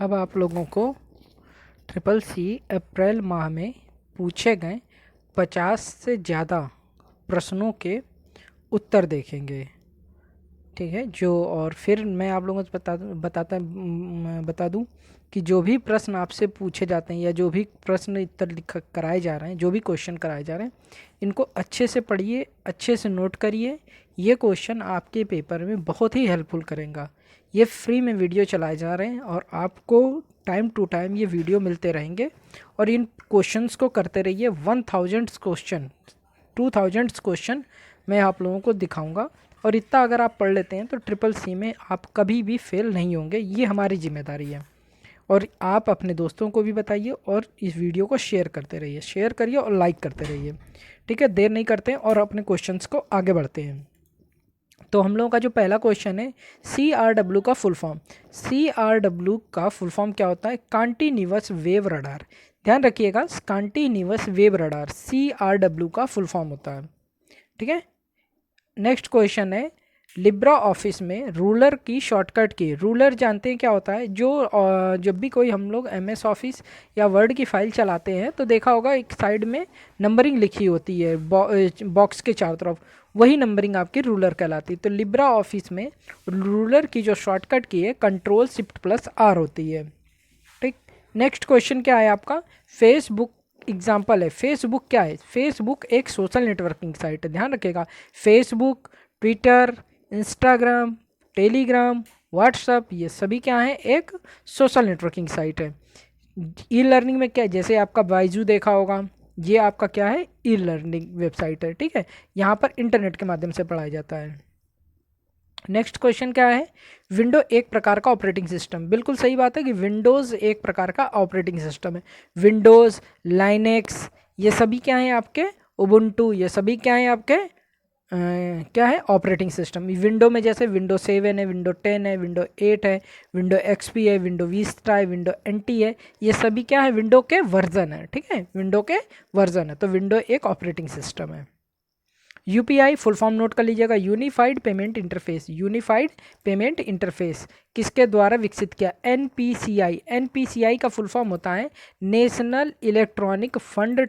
अब आप लोगों को ट्रिपल सी अप्रैल माह में पूछे गए 50 से ज़्यादा प्रश्नों के उत्तर देखेंगे। ठीक है जो और फिर मैं आप लोगों को बता दूं कि जो भी प्रश्न आपसे पूछे जाते हैं या जो भी प्रश्न उत्तर लिख कराए जा रहे हैं, जो भी क्वेश्चन कराए जा रहे हैं, इनको अच्छे से पढ़िए, अच्छे से नोट करिए। ये क्वेश्चन आपके पेपर में बहुत ही हेल्पफुल करेगा। ये फ्री में वीडियो चलाए जा रहे हैं और आपको टाइम टू टाइम ये वीडियो मिलते रहेंगे और इन क्वेश्चंस को करते रहिए। 1000 क्वेश्चन 2000 क्वेश्चन मैं आप लोगों को दिखाऊंगा और इतना अगर आप पढ़ लेते हैं तो ट्रिपल सी में आप कभी भी फेल नहीं होंगे। ये हमारी जिम्मेदारी है और आप अपने दोस्तों को भी बताइए और इस वीडियो को शेयर करते रहिए, शेयर करिए और लाइक करते रहिए। ठीक है, देर नहीं करते हैं और अपने क्वेश्चंस को आगे बढ़ते हैं। तो हम लोगों का जो पहला क्वेश्चन है, CRW का फुल फॉर्म। CRW का फुल फॉर्म क्या होता है? Continuous wave radar. ध्यान रखिएगा, कंटिन्यूअस वेव रडार CRW का फुल फॉर्म होता है। ठीक है, नेक्स्ट क्वेश्चन है, लिब्रा ऑफिस में रूलर की शॉर्टकट की। रूलर जानते हैं क्या होता है? जब भी कोई हम लोग MS ऑफिस या वर्ड की फाइल चलाते हैं तो देखा होगा एक साइड में नंबरिंग लिखी होती है बॉक्स के चारों तरफ, वही नंबरिंग आपकी रूलर कहलाती है। तो लिब्रा ऑफिस में रूलर की जो शॉर्टकट की है Ctrl+Shift+R होती है। ठीक, नेक्स्ट क्वेश्चन क्या है आपका? फेसबुक एग्जाम्पल है। फेसबुक क्या है? फेसबुक एक सोशल नेटवर्किंग साइट है। ध्यान रखिएगा, Facebook, Twitter, Instagram, Telegram, WhatsApp, ये सभी क्या है? एक सोशल नेटवर्किंग साइट है। ई लर्निंग में क्या है? जैसे आपका बाइजू देखा होगा, ये आपका क्या है? ई लर्निंग वेबसाइट है। ठीक है, यहाँ पर इंटरनेट के माध्यम से पढ़ाया जाता है। नेक्स्ट क्वेश्चन क्या है? विंडो एक प्रकार का ऑपरेटिंग सिस्टम। बिल्कुल सही बात है कि विंडोज़ एक प्रकार का ऑपरेटिंग सिस्टम है। विंडोज़, लाइनेक्स, ये सभी क्या है आपके? उबुंटू, ये सभी क्या है आपके? क्या है? Operating system. विंडो में जैसे विंडो 7 है, विंडो 10 है, विंडो 8 है, विंडो XP है, विंडो विस्टा है, विंडो NT है, ये सभी क्या है? विंडो के वर्जन है। ठीक है, विंडो के वर्जन है, तो विंडो एक ऑपरेटिंग सिस्टम है। UPI फुल फॉर्म नोट कर लीजिएगा, unified payment interface. Unified payment interface किसके द्वारा विकसित किया? NPCI। NPCI का फुल फॉर्म होता है national electronic fund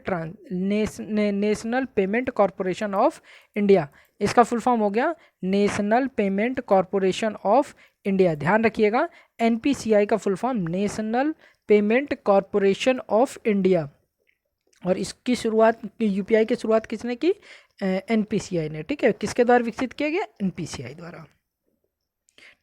national payment corporation of India. इसका फुल फॉर्म हो गया national payment corporation of India. ध्यान रखिएगा, NPCI का full form national payment corporation of India. और इसकी शुरुआत, UPI की शुरुआत किसने की? NPCI ने। ठीक है, किसके द्वारा विकसित किया गया? NPCI द्वारा।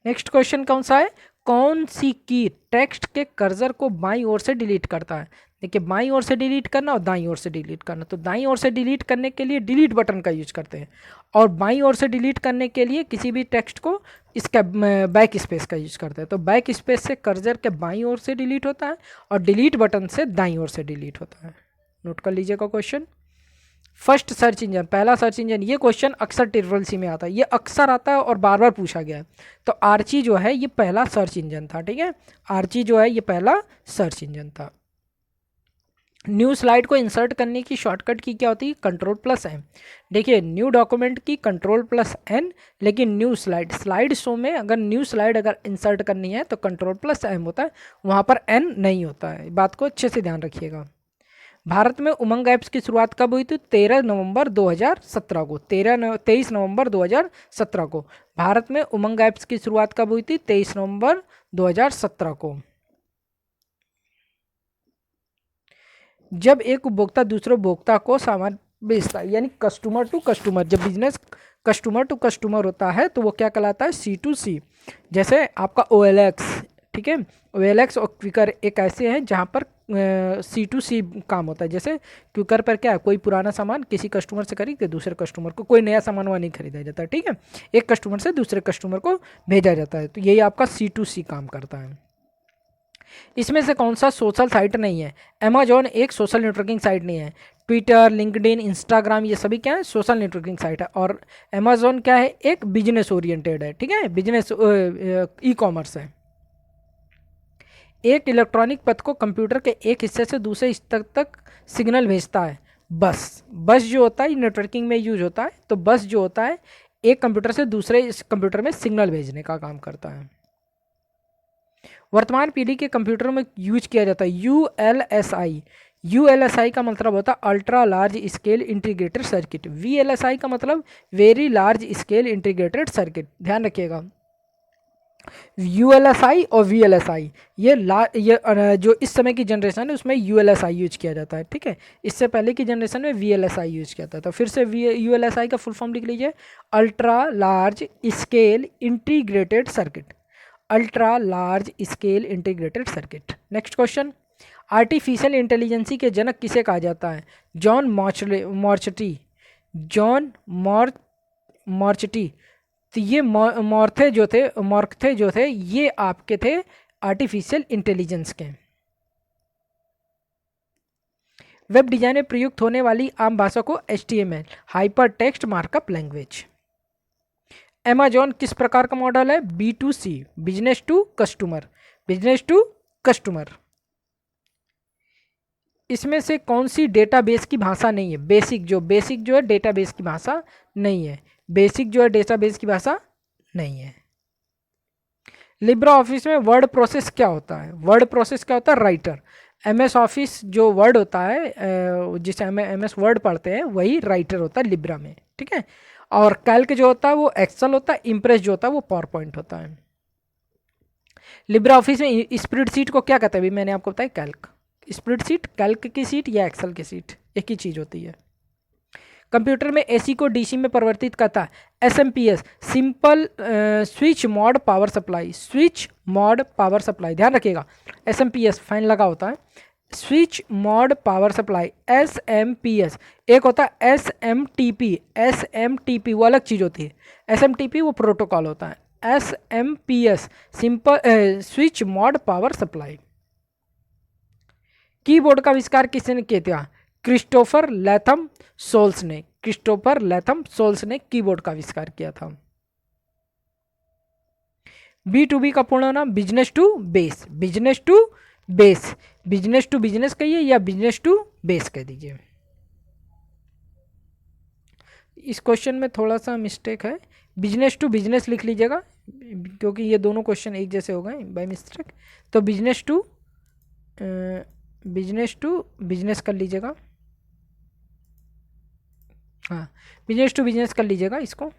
नेक्स्ट क्वेश्चन कौन सा है? कौन सी की टेक्स्ट के कर्सर को बाईं ओर से डिलीट करता है? देखिए, बाईं ओर से डिलीट करना और दाईं ओर से डिलीट करना। तो दाईं ओर से डिलीट करने के लिए डिलीट बटन का यूज करते हैं और बाईं ओर से डिलीट करने के लिए किसी भी टेक्स्ट को इसका बैक स्पेस का यूज करते हैं। तो बैक स्पेस से कर्सर के बाईं ओर से डिलीट होता है और डिलीट बटन से दाईं ओर से डिलीट होता है। नोट कर लीजिएगा क्वेश्चन। फर्स्ट सर्च इंजन, पहला सर्च इंजन, ये क्वेश्चन अक्सर ट्रिपल सी में आता है, ये अक्सर आता है और बार बार पूछा गया है। तो आर्ची जो है ये पहला सर्च इंजन था। ठीक है, आर्ची जो है ये पहला सर्च इंजन था। न्यू स्लाइड को इंसर्ट करने की शॉर्टकट की क्या होती है? Ctrl+N। देखिए, न्यू डॉक्यूमेंट की Ctrl+N, लेकिन न्यू स्लाइड शो में अगर न्यू स्लाइड अगर इंसर्ट करनी है तो Ctrl+M होता है, वहाँ पर N नहीं होता है। बात को अच्छे से ध्यान रखिएगा। भारत में उमंग ऐप्स की शुरुआत कब हुई थी? 13 नवंबर 2017 को। 23 नवंबर 2017 को भारत में उमंग ऐप्स की शुरुआत कब हुई थी? 23 नवंबर 2017 को। जब एक उपभोक्ता दूसरे उपभोक्ता को सामान बेचता है, यानी कस्टमर टू कस्टमर, जब बिजनेस कस्टमर टू कस्टमर होता है तो वो क्या कहलाता है? C2C। जैसे आपका OLX, ठीक है, OLX और क्विकर एक ऐसे हैं जहाँ पर C2C काम होता है। जैसे क्विकर पर क्या है? कोई पुराना सामान किसी कस्टमर से खरीद के दूसरे कस्टमर को, कोई नया सामान वहाँ नहीं खरीदा जाता। ठीक है, एक कस्टमर से दूसरे कस्टमर को भेजा जाता है। तो यही आपका C2C काम करता है। इसमें से कौन सा सोशल साइट नहीं है? अमेजॉन एक सोशल नेटवर्किंग साइट नहीं है। ट्विटर, लिंक्डइन, इंस्टाग्राम, ये सभी क्या है? सोशल नेटवर्किंग साइट है। और अमेजॉन क्या है? एक बिजनेस ओरिएंटेड है। ठीक है, बिजनेस ई-कॉमर्स है। एक इलेक्ट्रॉनिक पथ को कंप्यूटर के एक हिस्से से दूसरे हिस्से तक सिग्नल भेजता है। बस जो होता है नेटवर्किंग में यूज होता है। तो बस जो होता है एक कंप्यूटर से दूसरे कंप्यूटर में सिग्नल भेजने का काम करता है। वर्तमान पीढ़ी के कंप्यूटरों में यूज किया जाता है यूएलएसआई। यूएलएसआई का मतलब होता है ultra large scale integrated circuit. VLSI का मतलब very large scale integrated circuit. ध्यान रखिएगा, यूएलएसआई और वीएलएसआई ये जो इस समय की जनरेशन है उसमें यूएलएसआई यूज किया जाता है, ठीक है। इससे पहले की जनरेशन में वीएलएसआई यूज किया जाता था। फिर से यूएलएसआई का फुल फॉर्म लिख लीजिए, ultra large scale integrated circuit. Ultra large scale integrated circuit. Next question, artificial intelligence के जनक किसे कहा जाता है? John McCarthy. John McCarthy. तो ये मॉर्थे जो थे ये आपके थे आर्टिफिशियल इंटेलिजेंस के। वेब डिजाइन में प्रयुक्त होने वाली आम भाषा को HTML, hyper text markup language. Amazon किस प्रकार का मॉडल है? B2C, business to customer. Business to customer. इसमें से कौन सी डेटाबेस की भाषा नहीं है? बेसिक जो है डेटाबेस की भाषा नहीं है। बेसिक जो है डेटाबेस की भाषा नहीं है। लिब्रा ऑफिस में वर्ड प्रोसेस क्या होता है? वर्ड प्रोसेस क्या होता है? राइटर। MS ऑफिस जो वर्ड होता है जिसे हमें MS वर्ड पढ़ते हैं वही राइटर होता है लिब्रा में, ठीक है। और कैल्क जो होता है वो एक्सेल होता है, इम्प्रेस जो होता है वो पावर पॉइंट होता है। लिब्रा ऑफिस में स्प्रेडशीट को क्या कहते हैं? अभी मैंने आपको बताया कैल्क। स्प्रेडशीट कैल्क की सीट या एक्सेल की सीट एक ही चीज़ होती है। कंप्यूटर में AC को DC में परिवर्तित करता है SMPS, simple switch mode power supply. Switch mode power supply, ध्यान रखिएगा, SMPS फाइन लगा होता है, switch mode power supply SMPS। एक होता है SMTP। SMTP वो अलग चीज़ होती है, SMTP वो प्रोटोकॉल होता है। SMPS simple switch mode power supply. Keyboard का आविष्कार किसने किया था? क्रिस्टोफर लैथम सोल्स ने। क्रिस्टोफर लैथम सोल्स ने कीबोर्ड का आविष्कार किया था। B2B का पूर्ण नाम business to base. Business to base, business to business कहिए या बिजनेस टू बेस कह दीजिए। इस क्वेश्चन में थोड़ा सा मिस्टेक है, बिजनेस टू बिजनेस लिख लीजिएगा क्योंकि ये दोनों क्वेश्चन एक जैसे हो गए बाय मिस्टेक। तो बिजनेस टू बिजनेस कर लीजिएगा, हाँ बिजनेस टू बिजनेस कर लीजिएगा इसको।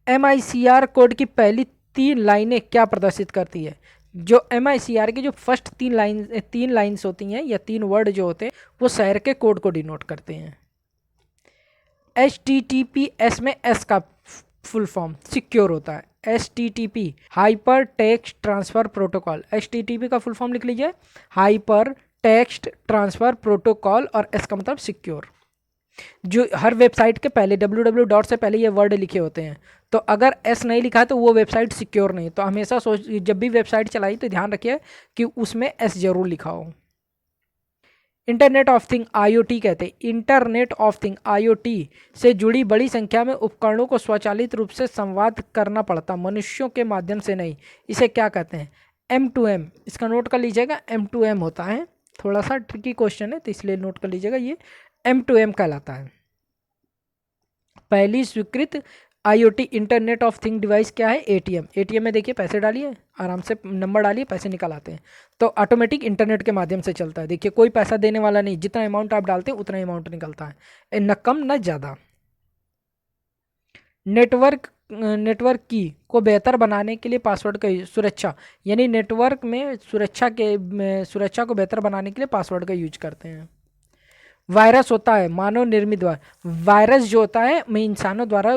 MICR कोड की पहली 3 लाइनें क्या प्रदर्शित करती है? जो MICR की जो फर्स्ट 3 लाइन्स होती हैं या 3 वर्ड जो होते हैं वो शहर के कोड को डिनोट करते हैं। HTTPS में S का फुल फॉर्म सिक्योर होता है। HTTP hyper text transfer protocol. HTTP का फुल फॉर्म लिख लीजिए, हाइपर टेक्स्ट ट्रांसफर प्रोटोकॉल, और S का मतलब सिक्योर। जो हर वेबसाइट के पहले www से पहले ये वर्ड लिखे होते हैं, तो अगर S नहीं लिखा है तो वो वेबसाइट सिक्योर नहीं। तो हमेशा जब भी वेबसाइट चलाई तो ध्यान रखिए कि उसमें S जरूर लिखा हो। इंटरनेट ऑफ थिंग IoT कहते हैं। इंटरनेट ऑफ थिंग IoT से जुड़ी बड़ी संख्या में उपकरणों को स्वचालित रूप से संवाद करना पड़ता, मनुष्यों के माध्यम से नहीं। इसे क्या कहते हैं? M2M। इसका नोट कर लीजिएगा, M2M होता है। थोड़ा सा ट्रिकी क्वेश्चन है तो इसलिए नोट कर लीजिएगा, ये M2M कहलाता है। पहली स्वीकृत IoT internet of thing device क्या है? ATM में देखिए पैसे डालिए, आराम से नंबर डालिए, पैसे निकल आते हैं। तो ऑटोमेटिक इंटरनेट के माध्यम से चलता है। देखिए कोई पैसा देने वाला नहीं, जितना अमाउंट आप डालते हैं उतना अमाउंट निकलता है, न कम न ज़्यादा। नेटवर्क की को बेहतर बनाने के लिए पासवर्ड का सुरक्षा, यानी नेटवर्क में सुरक्षा को बेहतर बनाने के लिए पासवर्ड का यूज करते हैं। वायरस होता है मानव निर्मित वायरस जो होता है इंसानों द्वारा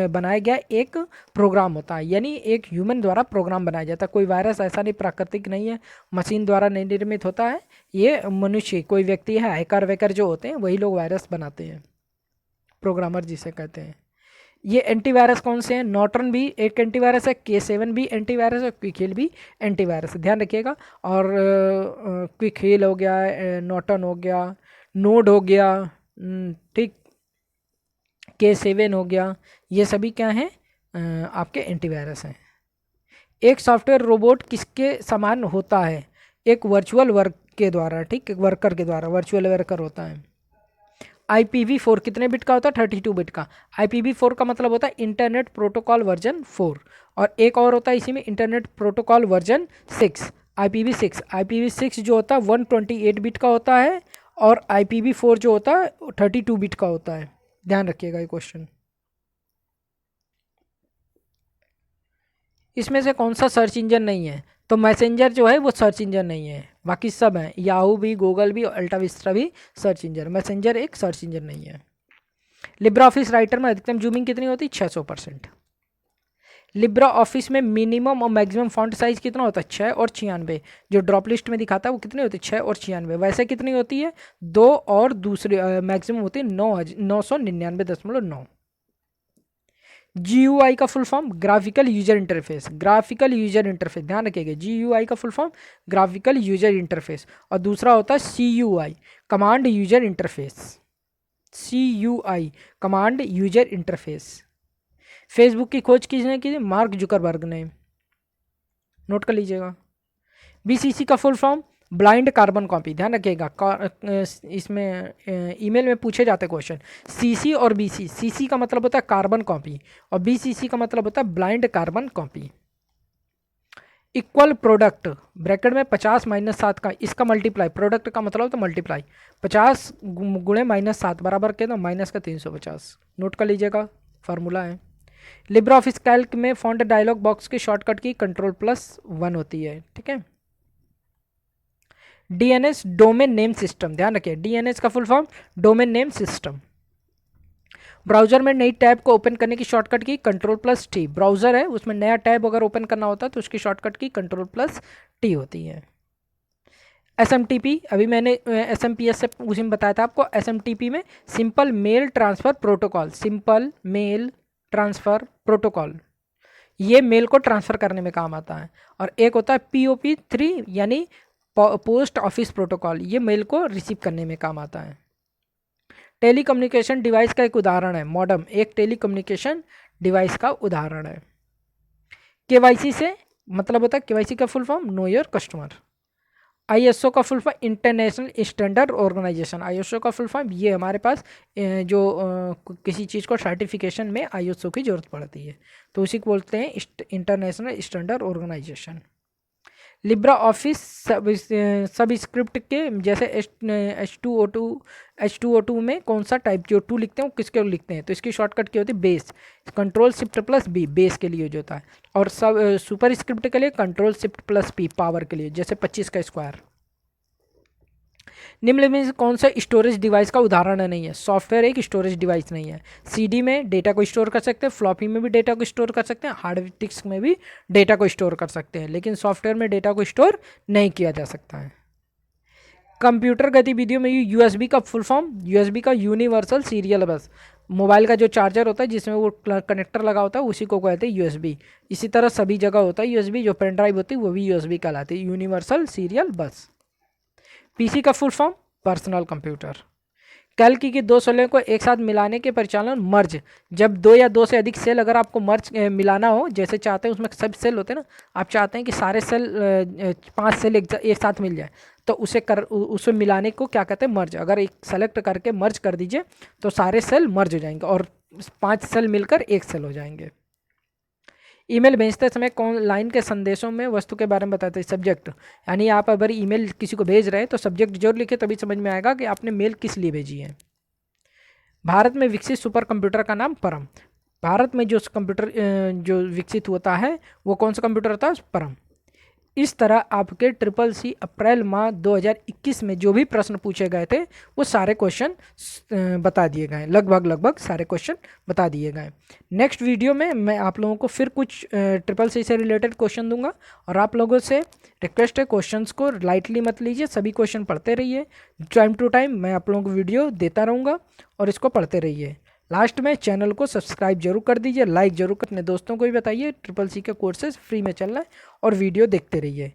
बनाया गया एक प्रोग्राम होता है, यानी एक ह्यूमन द्वारा प्रोग्राम बनाया जाता है। कोई वायरस ऐसा नहीं प्राकृतिक नहीं है, मशीन द्वारा नहीं निर्मित होता है। ये मनुष्य कोई व्यक्ति है, हैकर वैकर जो होते हैं वही लोग वायरस बनाते हैं, प्रोग्रामर जिसे कहते हैं। ये एंटीवायरस कौन से हैं? नॉर्टन भी एक एंटीवायरस है, K7 भी एंटीवायरस है, क्विकहिल भी एंटीवायरस है, ध्यान रखिएगा। और क्विकहिल हो गया, नॉर्टन हो गया, नोड हो गया, ठीक, K7 हो गया, ये सभी क्या हैं? आपके एंटीवायरस हैं। एक सॉफ्टवेयर रोबोट किसके समान होता है? एक वर्चुअल वर्क के द्वारा, ठीक, वर्कर के द्वारा वर्चुअल वर्कर होता है। IPv4 कितने बिट का होता है? 32 बिट का। IPv4 का मतलब होता है इंटरनेट प्रोटोकॉल वर्जन 4, और एक और होता है इसी में internet protocol version 6, IPv6। IPv6 जो होता है 128 बिट का होता है, और IPv4 जो होता है 32 बिट का होता है। ध्यान रखिएगा ये क्वेश्चन। इसमें से कौन सा सर्च इंजन नहीं है? तो मैसेंजर जो है वो सर्च इंजन नहीं है, बाकी सब हैं, याहू भी, गूगल भी, अल्टा विस्टा भी सर्च इंजन। मैसेंजर एक सर्च इंजन नहीं है। लिब्रा ऑफिस राइटर में अधिकतम जूमिंग कितनी होती है? 600%। लिब्रा ऑफिस में मिनिमम और मैक्सिमम फॉन्ट साइज कितना होता है? 6 और 96। जो ड्रॉप लिस्ट में दिखाता है वो कितनी होती है? 6 और 96। वैसे कितनी होती है? 2, और दूसरी मैक्सिमम होती है 999.9। GUI का full form graphical user interface. Graphical user interface ध्यान रखिएगा, GUI का full form graphical user interface. और दूसरा होता है CUI, command user interface. CUI command user interface. Facebook की खोज किसने की? मार्क जुकरबर्ग ने। नोट कर लीजिएगा। BCC का full form blind carbon copy. ध्यान रखिएगा, इसमें ईमेल में पूछे जाते क्वेश्चन। CC और BC, CC का मतलब होता है कार्बन कॉपी, और BCC का मतलब होता है blind carbon copy. Equal product bracket में 50 - 7 का, इसका मल्टीप्लाई, प्रोडक्ट का मतलब तो मल्टीप्लाई 50 गुणे -7 बराबर के ना माइनस का 350। नोट कर लीजिएगा, फार्मूला है। लिब्रा ऑफिस कैल्क में फॉन्ट डायलॉग बॉक्स की शॉर्टकट की Ctrl+1 होती है, ठीक है। DNS डोमेन नेम सिस्टम, ध्यान रखिए, DNS का full form domain name system. Browser में नई टैब को ओपन करने की शॉर्टकट की Ctrl+T। ब्राउजर है उसमें नया टैब अगर ओपन करना होता है तो उसकी शॉर्टकट की Ctrl+T होती है। SMTP, अभी मैंने SMPS से उसी में बताया था आपको। SMTP में simple mail transfer protocol, simple mail transfer protocol, ये मेल को ट्रांसफ़र करने में काम आता है। और एक होता है POP3 यानी पोस्ट ऑफिस प्रोटोकॉल, ये मेल को रिसीव करने में काम आता है। टेलीकम्युनिकेशन डिवाइस का एक उदाहरण है मॉडम, एक टेलीकम्युनिकेशन डिवाइस का उदाहरण है। KYC से मतलब होता है, KYC का full form know your customer. ISO का full form international standard organization. ISO का फुल फॉर्म ये हमारे पास जो किसी चीज़ को सर्टिफिकेशन में ISO की ज़रूरत पड़ती है तो उसी को बोलते हैं international standard organization. LibreOffice subscript के जैसे H2O2 में कौन सा टाइप जो 2 लिखते हैं वो किसके लिखते हैं? तो इसकी शॉर्टकट क्या होती है? बेस, Ctrl+Shift+B बेस के लिए जो होता है, और सब सुपर स्क्रिप्ट के लिए Ctrl+Shift+P पावर के लिए, जैसे 25 का स्क्वायर। निम्न में से कौन सा स्टोरेज डिवाइस का उदाहरण नहीं है? सॉफ्टवेयर एक स्टोरेज डिवाइस नहीं है। CD में डेटा को स्टोर कर सकते हैं, फ्लॉपी में भी डेटा को स्टोर कर सकते हैं, हार्ड डिस्क में भी डेटा को स्टोर कर सकते हैं, लेकिन सॉफ्टवेयर में डेटा को स्टोर नहीं किया जा सकता है। कंप्यूटर गतिविधियों में USB का फुल फॉर्म, USB का यूनिवर्सल सीरियल बस। मोबाइल का जो चार्जर होता है जिसमें वो कनेक्टर लगा होता है उसी को कहते हैं USB। इसी तरह सभी जगह होता है USB, जो पेन ड्राइव होती है वो भी USB कहलाती है, यूनिवर्सल सीरियल बस। PC का full form personal computer. Calc की 2 सेलों को एक साथ मिलाने के परिचालन मर्ज, जब 2 या 2 से अधिक सेल अगर आपको मर्ज मिलाना हो, जैसे चाहते हैं उसमें सब सेल होते हैं ना, आप चाहते हैं कि सारे सेल 5 सेल एक साथ मिल जाए, तो उसे मिलाने को क्या कहते हैं? मर्ज। अगर एक सेलेक्ट करके मर्ज कर दीजिए तो सारे सेल मर्ज हो जाएंगे और 5 सेल मिलकर एक सेल हो जाएंगे। ईमेल भेजते समय कौन लाइन के संदेशों में वस्तु के बारे में बताते हैं? सब्जेक्ट, यानी आप अगर ईमेल किसी को भेज रहे हैं तो सब्जेक्ट जरूर लिखे, तभी समझ में आएगा कि आपने मेल किस लिए भेजी है। भारत में विकसित सुपर कंप्यूटर का नाम परम। भारत में जो कंप्यूटर जो विकसित होता है वो कौन सा कंप्यूटर होता है? परम। इस तरह आपके CCC अप्रैल माह 2021 में जो भी प्रश्न पूछे गए थे वो सारे क्वेश्चन बता दिए गए, लगभग सारे क्वेश्चन बता दिए गए। नेक्स्ट वीडियो में मैं आप लोगों को फिर कुछ CCC से रिलेटेड क्वेश्चन दूंगा, और आप लोगों से रिक्वेस्ट है क्वेश्चंस को लाइटली मत लीजिए, सभी क्वेश्चन पढ़ते रहिए। टाइम टू टाइम मैं आप लोगों को वीडियो देता रहूँगा और इसको पढ़ते रहिए। लास्ट में चैनल को सब्सक्राइब जरूर कर दीजिए, लाइक जरूर कर, अपने दोस्तों को भी बताइए। CCC के कोर्सेज फ्री में चल रहा है और वीडियो देखते रहिए।